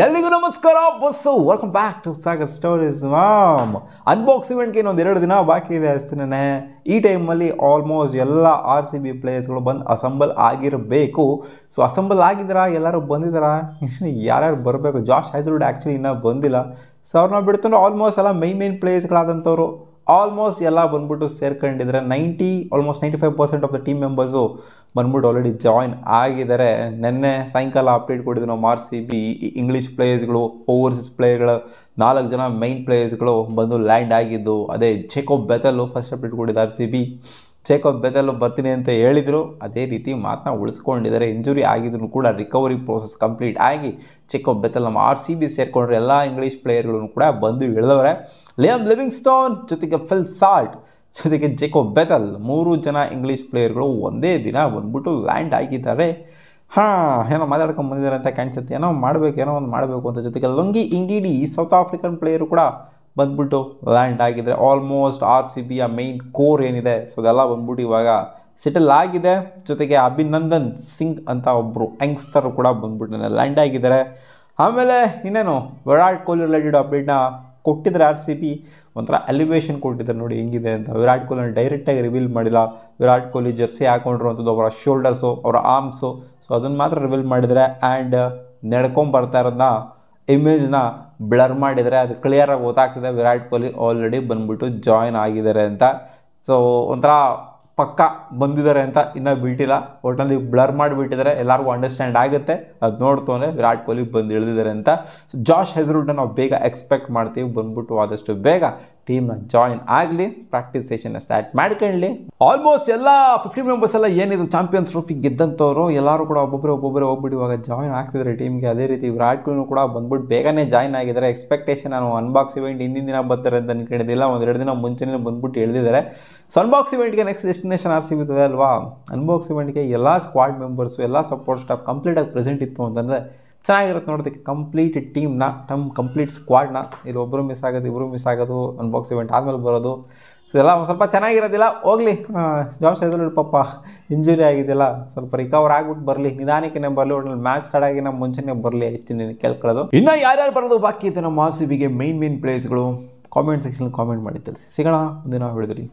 ಎಲ್ಲಿಗೂ ನಮಸ್ಕಾರ ಬಸ್ಸು welcome back to Sagar stories unbox ಇವೆಂಟ್ಗೆ ಇನ್ನೊಂದು 2 ದಿನ ಬಾಕಿ ಇದೆ ಅಷ್ಟೇ. ಈ ಟೈಮಲ್ಲಿ ಆಲ್ಮೋಸ್ಟ್ ಎಲ್ಲ RCB ಪ್ಲೇಯರ್ಸ್ಗಳು ಬಂದು ಅಸೆಂಬಲ್ ಆಗಿರಬೇಕು. ಸೊ ಅಸೆಂಬಲ್ ಆಗಿದ್ದಾರಾ, ಎಲ್ಲರೂ ಬಂದಿದ್ದಾರಾ, ಯಾರ್ಯಾರು ಬರಬೇಕು? ಜಾಶ್ ಹ್ಯಾಸಲ್ವುಡ್ ಆ್ಯಕ್ಚುಲಿ ಇನ್ನೂ ಬಂದಿಲ್ಲ. ಸೊ ಅವ್ರನ್ನ ಬಿಡ್ತಂದ್ರೆ ಆಲ್ಮೋಸ್ಟ್ ಎಲ್ಲ ಮೈನ್ ಪ್ಲೇಯರ್ಸ್ಗಳಾದಂಥವ್ರು ಆಲ್ಮೋಸ್ಟ್ ಎಲ್ಲ ಬಂದ್ಬಿಟ್ಟು ಸೇರ್ಕೊಂಡಿದ್ದಾರೆ. Almost 95% of the team members ಬಂದ್ಬಿಟ್ಟು ಆಲ್ರೆಡಿ ಜಾಯ್ನ್ ಆಗಿದ್ದಾರೆ. ನಿನ್ನೆ ಸಾಯಂಕಾಲ ಅಪ್ಡೇಟ್ ಕೊಟ್ಟಿದ್ದು ನಾವು RCB ಇಂಗ್ಲೀಷ್ ಪ್ಲೇಯರ್ಸ್ಗಳು, ಓವರ್ಸೀಸ್ ಪ್ಲೇಯರ್ಗಳು 4 ಜನ ಮೈನ್ ಪ್ಲೇಯರ್ಸ್ಗಳು ಬಂದು ಲ್ಯಾಂಡ್ ಆಗಿದ್ದು. ಅದೇ ಜೇಕೋಬ್ ಬೆಥೆಲ್ ಫಸ್ಟ್ ಅಪ್ಡೇಟ್ ಕೊಟ್ಟಿದ್ದು RCB. ಜೇಕೋಬ್ ಬೆಥೆಲ್ ಬರ್ತೀನಿ ಅಂತ ಹೇಳಿದರು, ಅದೇ ರೀತಿ ಮಾತನ್ನ ಉಳಿಸ್ಕೊಂಡಿದ್ದಾರೆ. ಇಂಜುರಿ ಆಗಿದ್ರು ಕೂಡ ರಿಕವರಿ ಪ್ರೋಸೆಸ್ ಕಂಪ್ಲೀಟ್ ಆಗಿ ಜೇಕೋಬ್ ಬೆಥೆಲ್ ನಮ್ಮ RCB ಸೇರಿಕೊಂಡ್ರೆ ಎಲ್ಲ ಇಂಗ್ಲೀಷ್ ಪ್ಲೇಯರ್ಗಳನ್ನು ಕೂಡ ಬಂದು ಇಳಿದವ್ರೆ. ಲಿಯಾಮ್ ಲಿವಿಂಗ್ಸ್ಟೋನ್ ಜೊತೆಗೆ ಫಿಲ್ ಸಾಲ್ಟ್ ಜೊತೆಗೆ ಜೇಕೋಬ್ ಬೆಥೆಲ್ 3 ಜನ ಇಂಗ್ಲೀಷ್ ಪ್ಲೇಯರ್ಗಳು ಒಂದೇ ದಿನ ಬಂದ್ಬಿಟ್ಟು ಲ್ಯಾಂಡ್ ಆಗಿದ್ದಾರೆ. ಏನೋ ಮಾತಾಡ್ಕೊಂಡು ಬಂದಿದ್ದಾರೆ ಅಂತ ಕಾಣಿಸುತ್ತೆ. ಏನೋ ಒಂದು ಮಾಡಬೇಕು ಅಂತ. ಜೊತೆಗೆ ಲೊಂಗಿ ಇಂಗಿಡಿ ಸೌತ್ ಆಫ್ರಿಕನ್ ಪ್ಲೇಯರು ಕೂಡ ಬಂದ್ಬಿಟ್ಟು ಲ್ಯಾಂಡ್ ಆಗಿದ್ದಾರೆ. ಆಲ್ಮೋಸ್ಟ್ RCBಯ ಮೈನ್ ಕೋರ್ ಏನಿದೆ ಸೊ ಅದೆಲ್ಲ ಬಂದ್ಬಿಟ್ಟು ಇವಾಗ ಸೆಟಲ್ ಆಗಿದೆ. ಜೊತೆಗೆ ಅಭಿನಂದನ್ ಸಿಂಗ್ ಅಂತ ಒಬ್ಬರು ಯಂಗ್ಸ್ಟರ್ ಕೂಡ ಬಂದ್ಬಿಟ್ಟು ಲ್ಯಾಂಡ್ ಆಗಿದ್ದಾರೆ. ಆಮೇಲೆ ಇನ್ನೇನು ವಿರಾಟ್ ಕೊಹ್ಲಿ ರಿಲೇಟೆಡ್ ಅಪ್ಡೇಟ್ನ ಕೊಟ್ಟಿದ್ದಾರೆ RCB. ಒಂಥರ ಎಲಿವೇಷನ್ ಕೊಟ್ಟಿದ್ದಾರೆ ನೋಡಿ ಹೆಂಗಿದೆ ಅಂತ. ವಿರಾಟ್ ಕೊಹ್ಲಿನ ಡೈರೆಕ್ಟಾಗಿ ರಿವೀಲ್ ಮಾಡಿಲ್ಲ. ವಿರಾಟ್ ಕೊಹ್ಲಿ ಜರ್ಸಿ ಹಾಕೊಂಡಿರುವಂಥದ್ದು ಅವರ ಶೋಲ್ಡರ್ಸು, ಅವರ ಆರ್ಮ್ಸು, ಸೊ ಅದನ್ನು ಮಾತ್ರ ರಿವೀಲ್ ಮಾಡಿದರೆ. ಆ್ಯಂಡ್ ನಡ್ಕೊಂಬರ್ತಾ ಇರೋದನ್ನ ಇಮೇಜ್ನ ಬ್ಲರ್ ಮಾಡಿದರೆ ಅದು ಕ್ಲಿಯರಾಗಿ ಗೊತ್ತಾಗ್ತಿದೆ ವಿರಾಟ್ ಕೊಹ್ಲಿ ಆಲ್ರೆಡಿ ಬಂದ್ಬಿಟ್ಟು ಜಾಯ್ನ್ ಆಗಿದ್ದಾರೆ ಅಂತ. ಸೊ ಒಂಥರ ಪಕ್ಕ ಬಂದಿದ್ದಾರೆ ಅಂತ ಇನ್ನೂ ಬಿಟ್ಟಿಲ್ಲ, ಒಟ್ಟಿನಲ್ಲಿ ಬ್ಲರ್ ಮಾಡಿಬಿಟ್ಟಿದ್ದಾರೆ. ಎಲ್ಲರಿಗೂ ಅಂಡರ್ಸ್ಟ್ಯಾಂಡ್ ಆಗುತ್ತೆ ಅದು ನೋಡ್ತು ಅಂದರೆ ವಿರಾಟ್ ಕೊಹ್ಲಿ ಬಂದು ಇಳಿದಿದ್ದಾರೆ ಅಂತ. ಸೊ ಜಾಶ್ ಹ್ಯಾಸಲ್ವುಡ್ನ ನಾವು ಬೇಗ ಎಕ್ಸ್ಪೆಕ್ಟ್ ಮಾಡ್ತೀವಿ ಬಂದ್ಬಿಟ್ಟು ಆದಷ್ಟು ಬೇಗ ಟೀಮ್ನ ಜಾಯಿನ್ ಆಗಲಿ, ಪ್ರಾಕ್ಟೀಸ್ ಸೆಷನ್ನ ಸ್ಟಾರ್ಟ್ ಮಾಡ್ಕೊಳ್ಳಿ. ಆಲ್ಮೋಸ್ಟ್ ಎಲ್ಲ 15 ಮೆಂಬರ್ಸ್ ಎಲ್ಲ ಏನಿದ್ರು ಚಾಂಪಿಯನ್ಸ್ ಟ್ರೋಫಿ ಗೆದ್ದಂಥವ್ರು ಎಲ್ಲರೂ ಕೂಡ ಒಬ್ಬೊಬ್ಬರೇ ಹೋಗ್ಬಿಟ್ಟು ಇವಾಗ ಜಾಯ್ನ್ ಆಗ್ತಿದ್ದಾರೆ ಟೀಮ್ಗೆ. ಅದೇ ರೀತಿ ವಿರಾಟ್ ಕೊಹ್ಲಿ ಕೂಡ ಬಂದ್ಬಿಟ್ಟು ಬೇಗನೆ ಜಾಯ್ನ್ ಆಗಿದ್ದಾರೆ. ಎಕ್ಸ್ಪೆಕ್ಟೇಷನ್ ನಾನು ಅನ್ಬಾಕ್ಸ್ ಇವೆಂಟ್ ಹಿಂದಿನ ದಿನ ಬರ್ತಾರೆ ಅಂತ ಅನ್ಕೊಂಡಿದ್ದಿಲ್ಲ, 1-2 ದಿನ ಮುಂಚೆನೇ ಬಂದ್ಬಿಟ್ಟು ಹೇಳಿದ್ದಾರೆ. ಸೊ ಅನ್ಬಾಕ್ಸ್ ಇವೆಂಟ್ಗೆ ನೆಕ್ಸ್ಟ್ ಡೆಸ್ಟಿನೇಷನ್ RCB ಇದೆ ಅಲ್ವಾ. ಅನ್ಬಾಕ್ಸ್ ಇವೆಂಟ್ಗೆ ಎಲ್ಲ ಸ್ಕ್ವಾಡ್ ಮೆಂಬರ್ಸು, ಎಲ್ಲ ಸಪೋರ್ಟ್ ಸ್ಟಾಫ್ ಕಂಪ್ಲೀಟಾಗಿ ಪ್ರೆಸೆಂಟ್ ಇತ್ತು ಅಂತಂದರೆ ಚೆನ್ನಾಗಿರುತ್ತೆ ನೋಡೋದಕ್ಕೆ. ಕಂಪ್ಲೀಟ್ ಟೀಮ್ನ ಕಂಪ್ಲೀಟ್ ಸ್ಕ್ವಾಡ್ನ ಇಲ್ಲಿ ಒಬ್ಬರು ಮಿಸ್ ಆಗೋದು, ಇಬ್ಬರು ಮಿಸ್ ಆಗೋದು, ಅನ್ಬಾಕ್ಸ್ ಇವೆಂಟ್ ಆದಮೇಲೆ ಬರೋದು, ಸೊ ಎಲ್ಲ ಒಂದು ಸ್ವಲ್ಪ ಚೆನ್ನಾಗಿರೋದಿಲ್ಲ. ಹೋಗಲಿ, ಜಾಶ್ ಹ್ಯಾಸಲ್ವುಡ್ ಪಾಪ ಇಂಜುರಿ ಆಗಿದೆಯಲ್ಲ, ಸ್ವಲ್ಪ ರಿಕವರ್ ಆಗ್ಬಿಟ್ಟು ಬರಲಿ, ನಿಧಾನಕ್ಕೆ ಬರಲಿ. ಒಟ್ಟಿನಲ್ಲಿ ಮ್ಯಾಚ್ ಸ್ಟಾರ್ಟ್ ಆಗಿ ನಮ್ಮ ಮುಂಚೆನೇ ಬರಲಿ ಅಷ್ಟೇ ಕೇಳ್ಕೊಳ್ಳೋದು. ಇನ್ನು ಯಾರ್ಯಾರು ಬರೋದು ಬಾಕಿ ಇದೆ ನಮ್ಮ RCBಗೆ ಮೈನ್ ಪ್ಲೇಸ್ಗಳು ಕಾಮೆಂಟ್ ಸೆಕ್ಷನ್ ಕಾಮೆಂಟ್ ಮಾಡಿ ತಿಳಿಸಿ. ಸಿಗೋಣ ಮುಂದಿನ ವಿಡಿಯೋದಲ್ಲಿ.